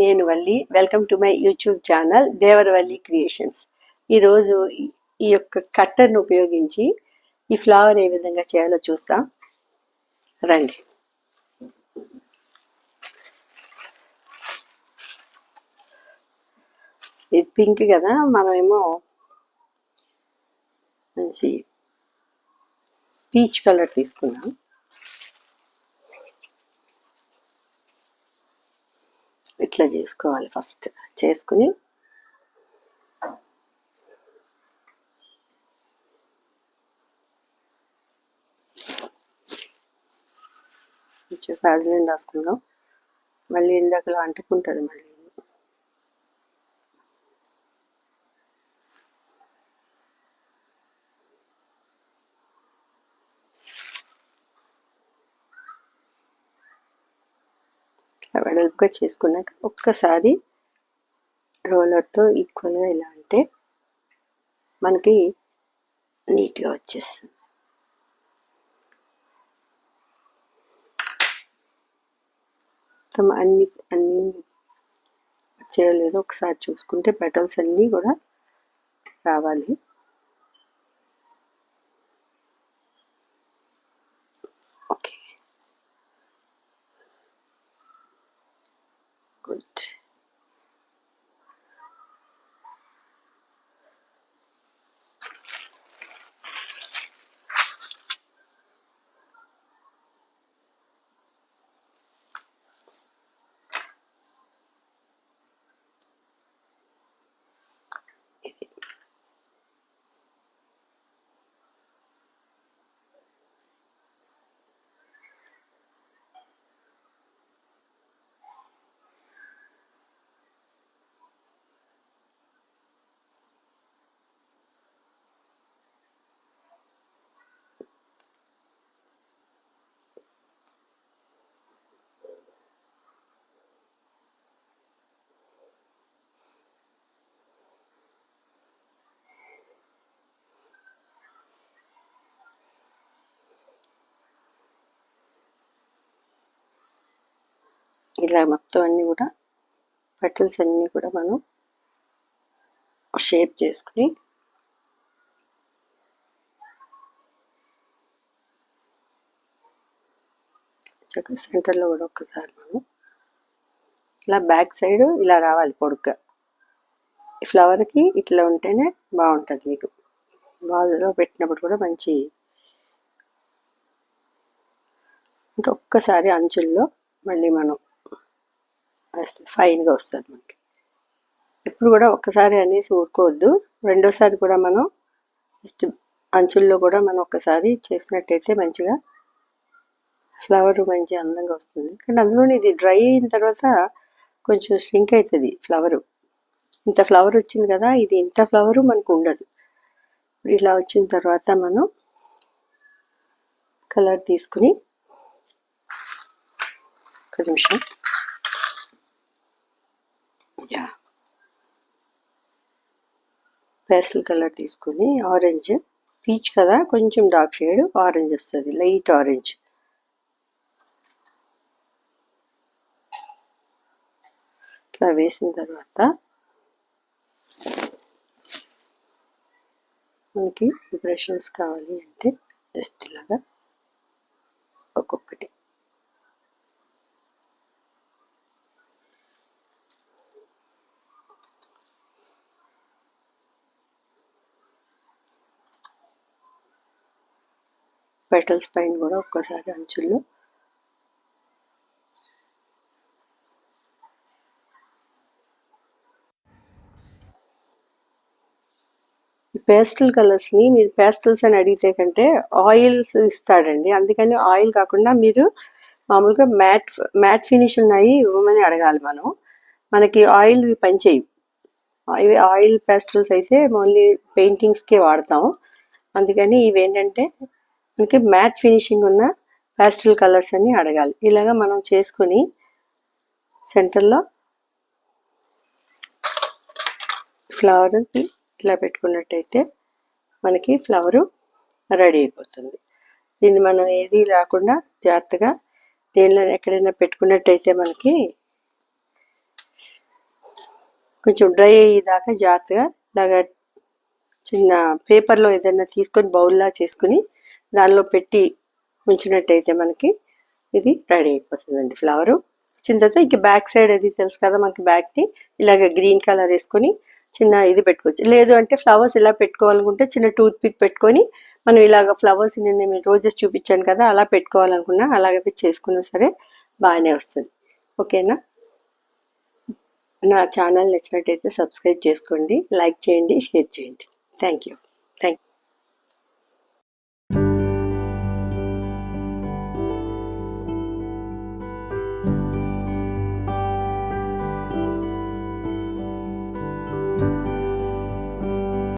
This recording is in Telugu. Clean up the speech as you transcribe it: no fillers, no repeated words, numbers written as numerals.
నేను Valli. Welcome to my YouTube channel Devaravalli creations. ఈరోజు ఈ యొక్క కట్టర్ను ఉపయోగించి ఈ ఫ్లవర్ ఏ విధంగా చేయాలో చూస్తాం రండి. ఇది పింక్ కదా, మనమేమో మంచి పీచ్ కలర్ తీసుకున్నాం. ఇట్లా చేసుకోవాలి. ఫస్ట్ చేసుకుని కొంచెం ఫ్యాజ్లిన్ రాసుకుందాం. మళ్ళీ ఇందాకలో అంటుకుంటుంది. మళ్ళీ వెడల్పుగా చేసుకున్నాక ఒక్కసారి రోలర్తో ఈక్వల్గా ఇలా అంటే మనకి నీట్గా వచ్చేస్తుంది. అన్ని చేయలేదు, ఒకసారి చూసుకుంటే పెటల్స్ అన్నీ కూడా రావాలి. Okay, good. ఇలా మొత్తం అన్నీ కూడా పెటల్స్ అన్నీ కూడా మనం షేప్ చేసుకుని చక్కగా సెంటర్లో కూడా ఒక్కసారి మనం ఇలా బ్యాక్ సైడ్ ఇలా రావాలి పొడుగ్గా. ఈ ఫ్లవర్కి ఇట్లా ఉంటేనే బాగుంటుంది. మీకు బాదులో పెట్టినప్పుడు కూడా మంచి. ఇంకొక్కసారి అంచుల్లో మళ్ళీ మనం వేస్తే ఫైన్గా వస్తుంది మనకి. ఎప్పుడు కూడా ఒక్కసారి అనేసి ఊరుకోవద్దు. రెండోసారి కూడా మనం జస్ట్ అంచుల్లో కూడా మనం ఒక్కసారి చేసినట్టయితే మంచిగా ఫ్లవర్ మంచి అందంగా వస్తుంది. కానీ అందులోనే ఇది డ్రై అయిన తర్వాత కొంచెం స్ట్రింక్ అవుతుంది ఫ్లవరు. ఇంత ఫ్లవర్ వచ్చింది కదా, ఇది ఇంత ఫ్లవరు మనకు ఉండదు. ఇలా వచ్చిన తర్వాత మనం కలర్ తీసుకుని ఒక నిమిషం పేస్టల్ కలర్ తీసుకుని ఆరెంజ్, పీచ్ కదా కొంచెం డార్క్ షేడ్ ఆరెంజ్ వస్తుంది, లైట్ ఆరెంజ్. ఇట్లా వేసిన తర్వాత మనకి ఇంప్రెషన్స్ కావాలి అంటే జస్ట్ ఇలాగా ఒక్కొక్కటి పెటల్స్ పైన కూడా ఒక్కసారి అంచుల్లో ఈ పేస్టల్ కలర్స్ని మీరు పేస్టల్స్ అని అడిగితే కంటే ఆయిల్స్ ఇస్తాడండి. అందుకని ఆయిల్ కాకుండా మీరు మామూలుగా మ్యాట్ ఫినిష్ ఉన్నాయి ఇవ్వమని అడగాలి. మనకి ఆయిల్ పనిచేయవు. ఇవి ఆయిల్ పేస్టల్స్ అయితే ఓన్లీ పెయింటింగ్స్కే వాడతాం. అందుకని ఇవేంటంటే మనకి మ్యాట్ ఫినిషింగ్ ఉన్న పేస్టల్ కలర్స్ అని అడగాలి. ఇలాగా మనం చేసుకుని సెంటర్లో ఫ్లవర్కి ఇట్లా పెట్టుకున్నట్టయితే మనకి ఫ్లవరు రెడీ అయిపోతుంది. దీన్ని మనం ఏది లేకుండా జాగ్రత్తగా దేనిలో ఎక్కడైనా పెట్టుకున్నట్టయితే మనకి కొంచెం డ్రై అయ్యేదాకా జాగ్రత్తగా ఇలాగా చిన్న పేపర్లో ఏదైనా తీసుకొని బౌల్లా చేసుకుని దానిలో పెట్టి ఉంచినట్టయితే మనకి ఇది రెడీ అయిపోతుందండి ఫ్లవరు. వచ్చిన తర్వాత ఇంక బ్యాక్ సైడ్ అది తెలుసు కదా మనకి బ్యాక్ని ఇలాగ గ్రీన్ కలర్ వేసుకొని చిన్న ఇది పెట్టుకోవచ్చు. లేదు అంటే ఫ్లవర్స్ ఇలా పెట్టుకోవాలనుకుంటే చిన్న టూత్ పిక్ పెట్టుకొని మనం ఇలాగ ఫ్లవర్స్ నేను రోజెస్ చూపించాను కదా అలా పెట్టుకోవాలనుకున్నా అలాగే చేసుకున్నా సరే బాగానే వస్తుంది. ఓకేనా? నా ఛానల్ నచ్చినట్టయితే సబ్స్క్రైబ్ చేసుకోండి, లైక్ చేయండి, షేర్ చేయండి. Thank you.